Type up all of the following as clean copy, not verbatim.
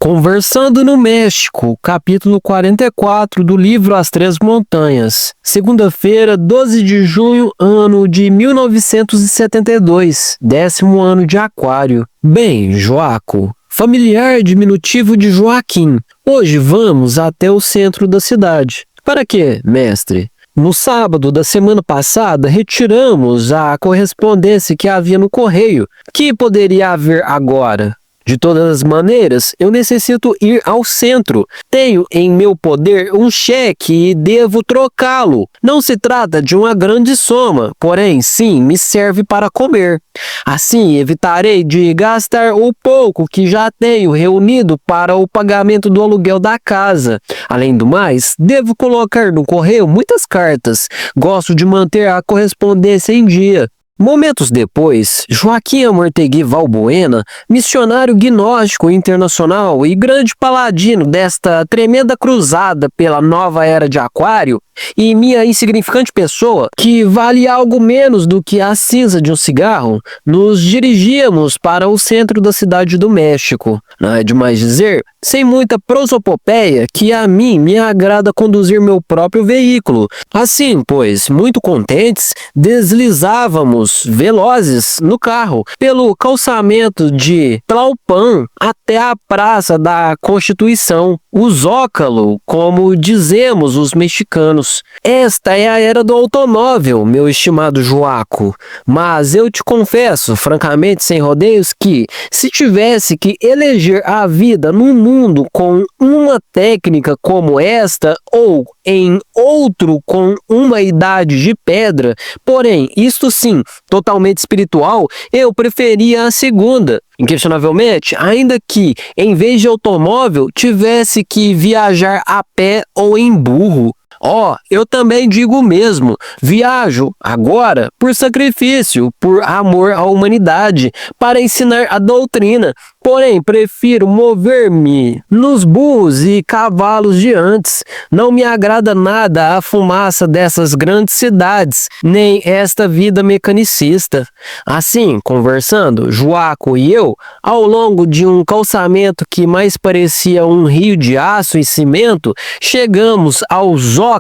Conversando no México, capítulo 44 do livro As Três Montanhas. Segunda-feira, 12 de junho, ano de 1972, 10º ano de Aquário. Bem, Joaco, familiar diminutivo de Joaquim. Hoje vamos até o centro da cidade. Para quê, mestre? No sábado da semana passada, retiramos a correspondência que havia no correio. Que poderia haver agora? De todas as maneiras, eu necessito ir ao centro. Tenho em meu poder um cheque e devo trocá-lo. Não se trata de uma grande soma, porém, sim, me serve para comer. Assim, evitarei de gastar o pouco que já tenho reunido para o pagamento do aluguel da casa. Além do mais, devo colocar no correio muitas cartas. Gosto de manter a correspondência em dia. Momentos depois, Joaquim Amortegui Valbuena, missionário gnóstico internacional e grande paladino desta tremenda cruzada pela nova era de Aquário, e minha insignificante pessoa, que vale algo menos do que a cinza de um cigarro, nos dirigíamos para o centro da cidade do México. Não é demais dizer, sem muita prosopopeia, que a mim me agrada conduzir meu próprio veículo. Assim, pois, muito contentes, deslizávamos velozes no carro pelo calçamento de Tlalpan até a Praça da Constituição, o Zócalo, como dizemos os mexicanos. Esta é a era do automóvel, meu estimado Joaco, mas eu te confesso, francamente sem rodeios, que se tivesse que eleger a vida num mundo com uma técnica como esta ou em outro com uma idade de pedra, porém, isto sim, totalmente espiritual, eu preferia a segunda. Inquestionavelmente, ainda que, em vez de automóvel, tivesse que viajar a pé ou em burro. Eu também digo o mesmo, viajo agora por sacrifício, por amor à humanidade, para ensinar a doutrina, porém prefiro mover-me nos burros e cavalos de antes. Não me agrada nada a fumaça dessas grandes cidades, nem esta vida mecanicista. Assim, conversando, Joaco e eu, ao longo de um calçamento que mais parecia um rio de aço e cimento, chegamos ao Zócalo.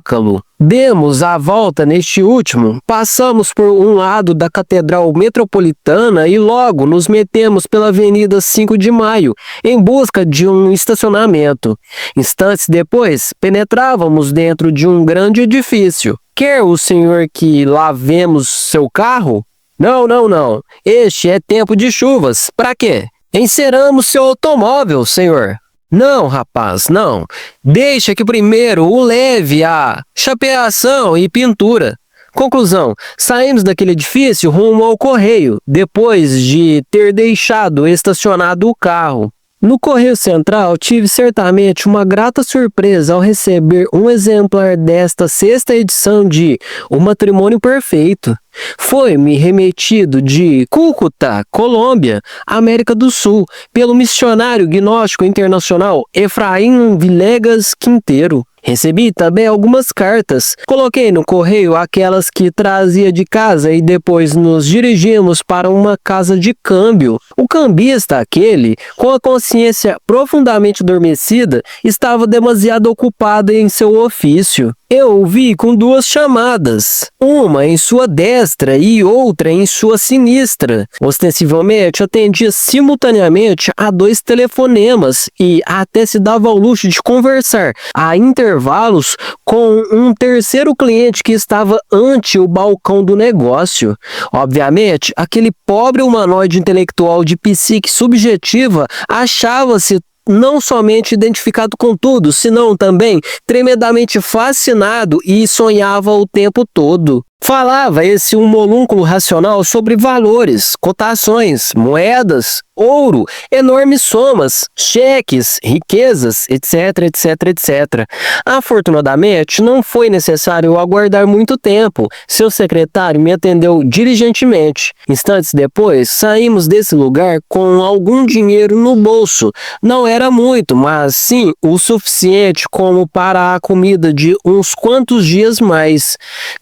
Demos a volta neste último, passamos por um lado da Catedral Metropolitana e logo nos metemos pela Avenida 5 de Maio, em busca de um estacionamento. Instantes depois, penetrávamos dentro de um grande edifício. Quer o senhor que lavemos seu carro? Não. Este é tempo de chuvas. Para quê? Enceramos seu automóvel, senhor. Não, rapaz, não. Deixa que primeiro o leve a chapeação e pintura. Conclusão, saímos daquele edifício rumo ao correio, depois de ter deixado estacionado o carro. No Correio Central, tive certamente uma grata surpresa ao receber um exemplar desta sexta edição de O Matrimônio Perfeito. Foi-me remetido de Cúcuta, Colômbia, América do Sul, pelo missionário gnóstico internacional Efraim Villegas Quinteiro. Recebi também algumas cartas. Coloquei no correio aquelas que trazia de casa e depois nos dirigimos para uma casa de câmbio. O cambista, aquele, com a consciência profundamente adormecida, estava demasiado ocupado em seu ofício. Eu o vi com duas chamadas, uma em sua destra e outra em sua sinistra. Ostensivelmente, atendia simultaneamente a 2 telefonemas e até se dava ao luxo de conversar a intervalos com um terceiro cliente que estava ante o balcão do negócio. Obviamente, aquele pobre humanoide intelectual de psique subjetiva achava-se não somente identificado com tudo, senão também tremendamente fascinado e sonhava o tempo todo. Falava esse homúnculo racional sobre valores, cotações, moedas, ouro, enormes somas, cheques, riquezas, etc. Afortunadamente, não foi necessário aguardar muito tempo. Seu secretário me atendeu diligentemente. Instantes depois, saímos desse lugar com algum dinheiro no bolso. Não era muito, mas sim o suficiente como para a comida de uns quantos dias mais.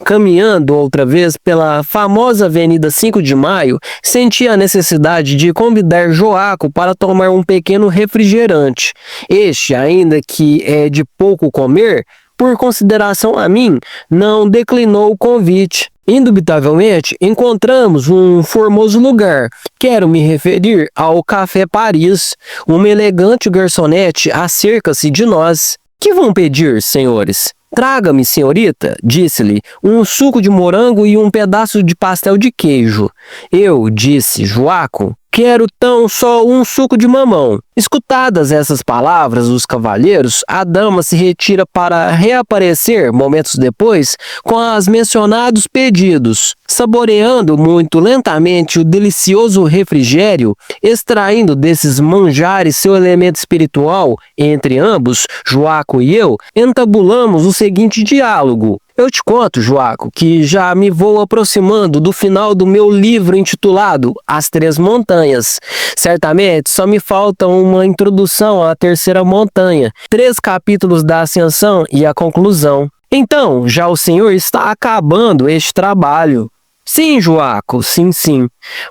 Caminhando passando outra vez pela famosa Avenida 5 de Maio, senti a necessidade de convidar Joaco para tomar um pequeno refrigerante. Este, ainda que é de pouco comer, por consideração a mim, não declinou o convite. Indubitavelmente, encontramos um formoso lugar. Quero me referir ao Café Paris. Uma elegante garçonete acerca-se de nós. Que vão pedir, senhores? Traga-me, senhorita, disse-lhe, um suco de morango e um pedaço de pastel de queijo. Eu, disse Joaco, quero tão só um suco de mamão. Escutadas essas palavras dos cavalheiros, a dama se retira para reaparecer momentos depois com as mencionados pedidos, saboreando muito lentamente o delicioso refrigério, extraindo desses manjares seu elemento espiritual. Entre ambos, Joaco e eu, entabulamos o seguinte diálogo. Eu te conto, Joaco, que já me vou aproximando do final do meu livro intitulado As Três Montanhas. Certamente só me falta uma introdução à terceira montanha, 3 capítulos da ascensão e a conclusão. Então, já o senhor está acabando este trabalho. Sim, Joaco, sim.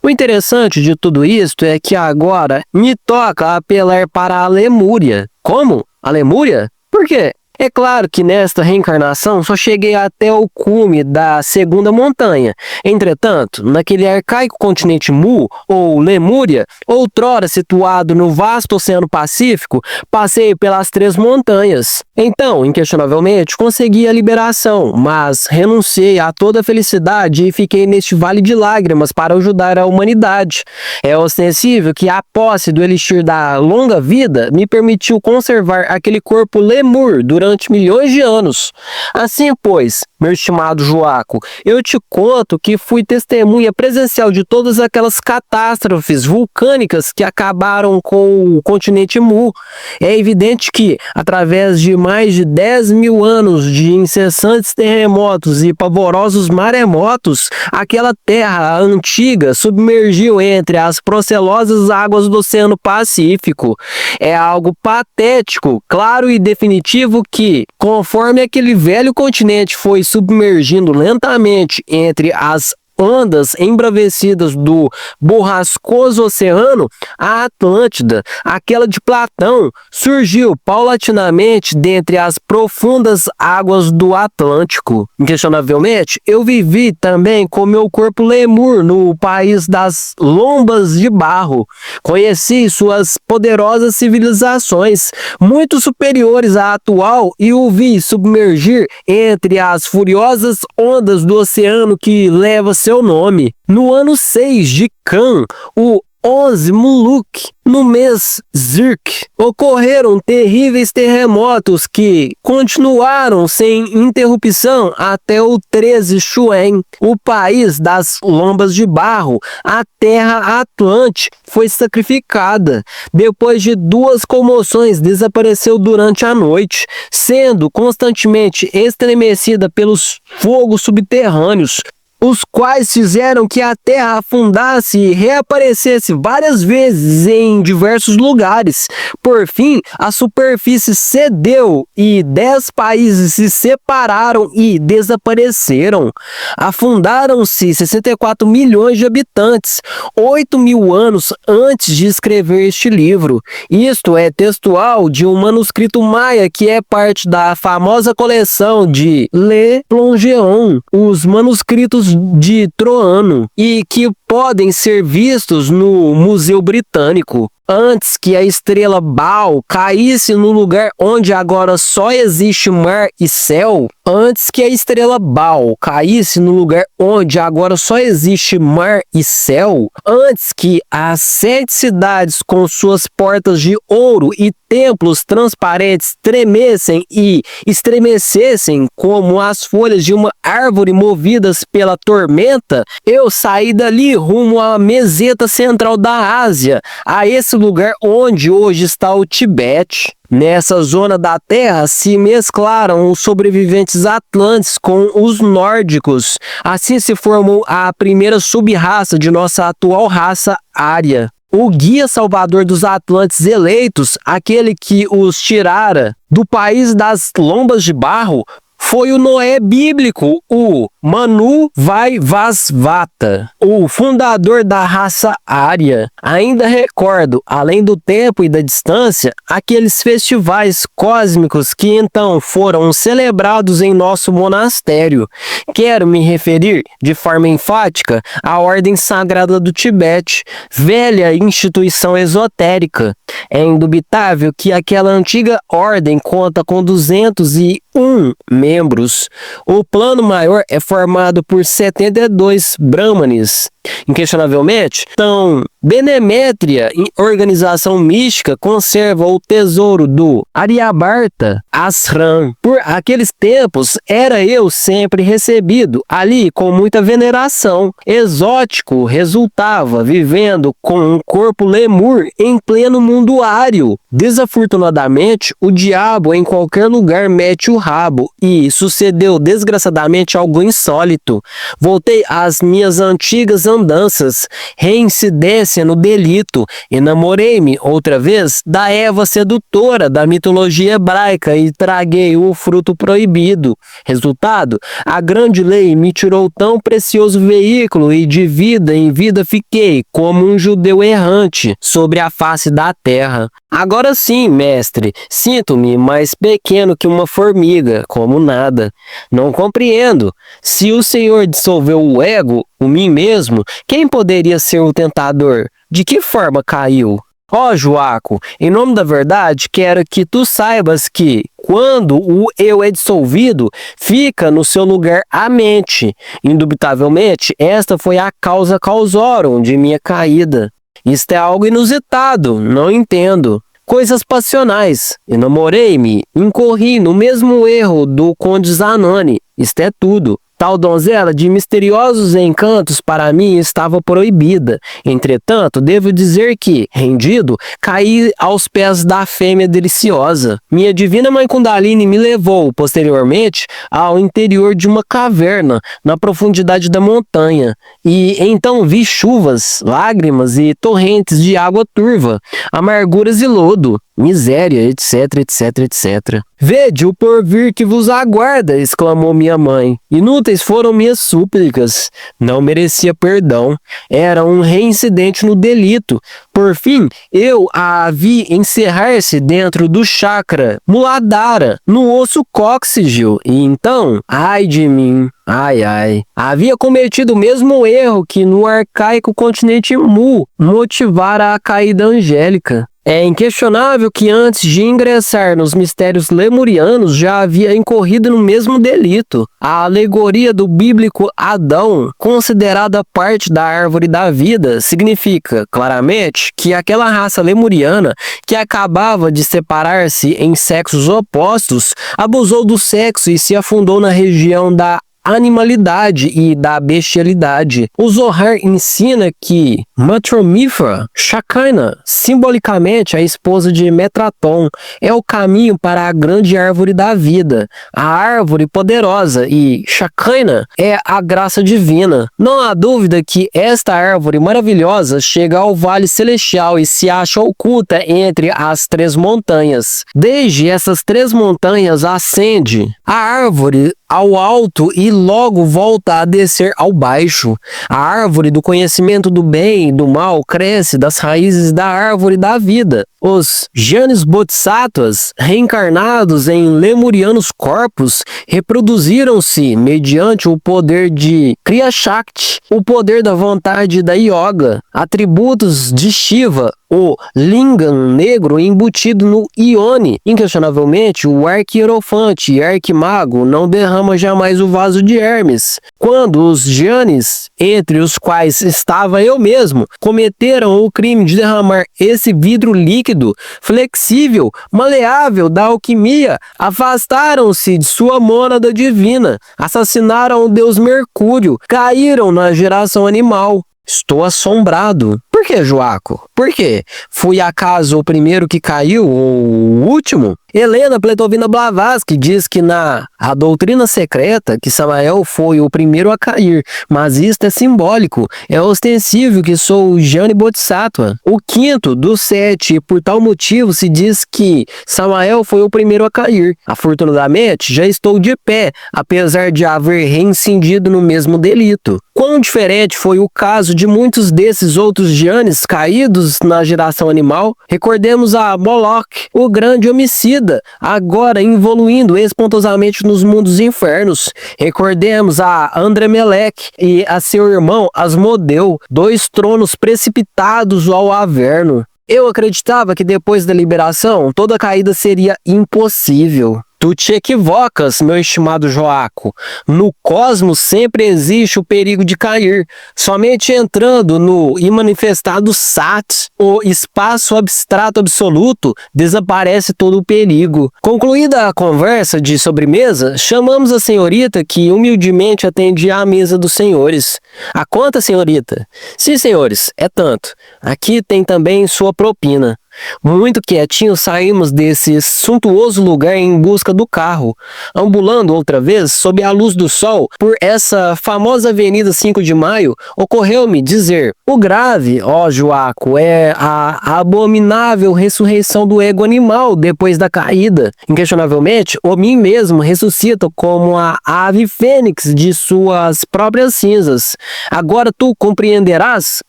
O interessante de tudo isto é que agora me toca apelar para a Lemúria. Como? A Lemúria? Por quê? É claro que nesta reencarnação só cheguei até o cume da segunda montanha. Entretanto, naquele arcaico continente Mu, ou Lemúria, outrora situado no vasto Oceano Pacífico, passei pelas 3 montanhas. Então, inquestionavelmente, consegui a liberação, mas renunciei a toda a felicidade e fiquei neste vale de lágrimas para ajudar a humanidade. É ostensível que a posse do elixir da longa vida me permitiu conservar aquele corpo lemur durante milhões de anos. Assim, pois, meu estimado Joaco, eu te conto que fui testemunha presencial de todas aquelas catástrofes vulcânicas que acabaram com o continente Mu. É evidente que, através de mais de 10.000 anos de incessantes terremotos e pavorosos maremotos, aquela terra antiga submergiu entre as procelosas águas do Oceano Pacífico. É algo patético, claro e definitivo que, conforme aquele velho continente foi submergindo lentamente entre as ondas embravecidas do borrascoso oceano, a Atlântida, aquela de Platão, surgiu paulatinamente dentre as profundas águas do Atlântico. Inquestionavelmente, eu vivi também com meu corpo lemur no país das lombas de barro. Conheci suas poderosas civilizações, muito superiores à atual, e o vi submergir entre as furiosas ondas do oceano que leva seu nome. No ano 6 de Can, o 11 Muluk, no mês Zirk, ocorreram terríveis terremotos que continuaram sem interrupção até o 13 Shuen. O país das lombas de barro, a terra Atlante, foi sacrificada. Depois de 2 comoções, desapareceu durante a noite, sendo constantemente estremecida pelos fogos subterrâneos, os quais fizeram que a Terra afundasse e reaparecesse várias vezes em diversos lugares. Por fim, a superfície cedeu e 10 países se separaram e desapareceram. Afundaram-se 64 milhões de habitantes, 8.000 anos antes de escrever este livro. Isto é textual de um manuscrito maia que é parte da famosa coleção de Le Plongeon, os manuscritos de Troano, e que podem ser vistos no Museu Britânico. Antes que a estrela Baal caísse no lugar onde agora só existe mar e céu, antes que a estrela Baal caísse no lugar onde agora só existe mar e céu, antes que as 7 cidades com suas portas de ouro e templos transparentes tremessem e estremecessem como as folhas de uma árvore movidas pela tormenta, eu saí dali rumo à meseta central da Ásia, a esse lugar onde hoje está o Tibete. Nessa zona da Terra se mesclaram os sobreviventes atlantes com os nórdicos. Assim se formou a primeira sub-raça de nossa atual raça ária. O guia salvador dos atlantes eleitos, aquele que os tirara do país das lombas de barro, foi o Noé bíblico, o Manu Vaivasvata, o fundador da raça Arya. Ainda recordo, além do tempo e da distância, aqueles festivais cósmicos que então foram celebrados em nosso monastério. Quero me referir, de forma enfática, à Ordem Sagrada do Tibete, velha instituição esotérica. É indubitável que aquela antiga ordem conta com 201 membros. O plano maior é formado por 72 brahmanes. Inquestionavelmente, então, Benemétria, organização mística, conserva o tesouro do Aryabharta Ashram. Por aqueles tempos, era eu sempre recebido ali com muita veneração. Exótico resultava vivendo com um corpo lemur em pleno mundo ário. Desafortunadamente, o diabo em qualquer lugar mete o rabo e sucedeu desgraçadamente algo insólito. Voltei às minhas antigas andanças, reincidência no delito. Enamorei-me outra vez da Eva sedutora da mitologia hebraica e traguei o fruto proibido. Resultado, a grande lei me tirou tão precioso veículo e de vida em vida fiquei como um judeu errante sobre a face da terra. Agora sim, mestre, sinto-me mais pequeno que uma formiga, como nada. Não compreendo. Se o Senhor dissolveu o ego, o mim mesmo, quem poderia ser o tentador? De que forma caiu? Ó Joaco, em nome da verdade, quero que tu saibas que, quando o eu é dissolvido, fica no seu lugar a mente. Indubitavelmente, esta foi a causa causorum de minha caída. Isto é algo inusitado, não entendo. Coisas passionais. Enamorei-me, incorri no mesmo erro do Conde Zanoni. Isto é tudo. Tal donzela de misteriosos encantos para mim estava proibida. Entretanto, devo dizer que, rendido, caí aos pés da fêmea deliciosa. Minha divina mãe Kundalini me levou, posteriormente, ao interior de uma caverna, na profundidade da montanha. E então vi chuvas, lágrimas e torrentes de água turva, amarguras e lodo, miséria, etc, etc, etc. Vede o porvir que vos aguarda, exclamou minha mãe. Inúteis foram minhas súplicas. Não merecia perdão. Era um reincidente no delito. Por fim, eu a vi encerrar-se dentro do chakra Muladhara, no osso cóccigeo. E então, ai de mim, ai ai, havia cometido o mesmo erro que no arcaico continente Mu motivara a caída angélica. É inquestionável que antes de ingressar nos mistérios lemurianos já havia incorrido no mesmo delito. A alegoria do bíblico Adão, considerada parte da árvore da vida, significa, claramente, que aquela raça lemuriana, que acabava de separar-se em sexos opostos, abusou do sexo e se afundou na região da animalidade e da bestialidade. O Zohar ensina que Matromifra, Shekinah, simbolicamente a esposa de Metraton, é o caminho para a grande árvore da vida, a árvore poderosa, e Shekinah é a graça divina. Não há dúvida que esta árvore maravilhosa chega ao vale celestial e se acha oculta entre as três montanhas. Desde essas três montanhas ascende a árvore ao alto e logo volta a descer ao baixo. A árvore do conhecimento do bem e do mal cresce das raízes da árvore da vida. Os Jnanis Bodhisattvas, reencarnados em lemurianos corpos, reproduziram-se mediante o poder de Kriya Shakti, o poder da vontade da yoga, atributos de Shiva, o lingam negro embutido no Ione. Inquestionavelmente, o arquierofante e arquimago não derrama jamais o vaso de Hermes. Quando os Jnanis, entre os quais estava eu mesmo, cometeram o crime de derramar esse vidro líquido, flexível, maleável da alquimia, afastaram-se de sua mônada divina, assassinaram o deus Mercúrio, caíram na geração animal. Estou assombrado. Por que, Joaco? Por quê? Fui acaso o primeiro que caiu ou o último? Helena Pletovina Blavatsky diz que na A Doutrina Secreta que Samael foi o primeiro a cair, mas isto é simbólico, é ostensível que sou Jane Bodhisattva. O quinto dos 7, e por tal motivo se diz que Samael foi o primeiro a cair. Afortunadamente, já estou de pé, apesar de haver reincindido no mesmo delito. Quão diferente foi o caso de muitos desses outros Janes caídos na geração animal? Recordemos a Moloch, o grande homicida, agora evoluindo espantosamente nos mundos infernos. Recordemos a Andremelech e a seu irmão Asmodeu, 2 tronos precipitados ao Averno. Eu acreditava que depois da liberação, toda caída seria impossível. Tu te equivocas, meu estimado Joaco. No cosmos sempre existe o perigo de cair. Somente entrando no imanifestado Sat, o espaço abstrato absoluto, desaparece todo o perigo. Concluída a conversa de sobremesa, chamamos a senhorita que humildemente atendia à mesa dos senhores. A conta, senhorita? Sim, senhores, é tanto. Aqui tem também sua propina. Muito quietinho saímos desse suntuoso lugar em busca do carro, ambulando outra vez sob a luz do sol por essa famosa Avenida 5 de Maio. Ocorreu-me dizer: o grave, ó Joaco, é a abominável ressurreição do ego animal depois da caída. Inquestionavelmente, o mim mesmo ressuscita como a ave fênix de suas próprias cinzas. Agora tu compreenderás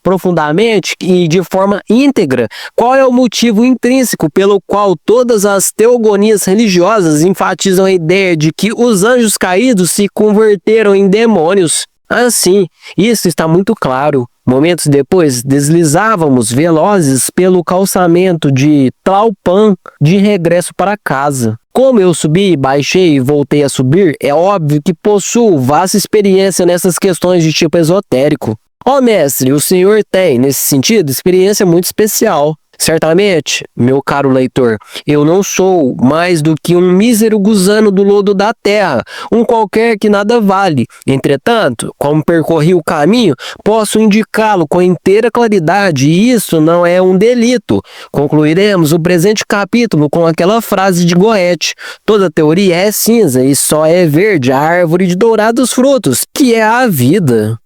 profundamente e de forma íntegra qual é o motivo intrínseco pelo qual todas as teogonias religiosas enfatizam a ideia de que os anjos caídos se converteram em demônios. Assim, isso está muito claro. Momentos depois, deslizávamos velozes pelo calçamento de Tlalpan de regresso para casa. Como eu subi, baixei e voltei a subir, é óbvio que possuo vasta experiência nessas questões de tipo esotérico. Ó mestre, o senhor tem, nesse sentido, experiência muito especial. Certamente, meu caro leitor, eu não sou mais do que um mísero gusano do lodo da terra, um qualquer que nada vale. Entretanto, como percorri o caminho, posso indicá-lo com inteira claridade, e isso não é um delito. Concluiremos o presente capítulo com aquela frase de Goethe: toda teoria é cinza e só é verde a árvore de dourados frutos, que é a vida.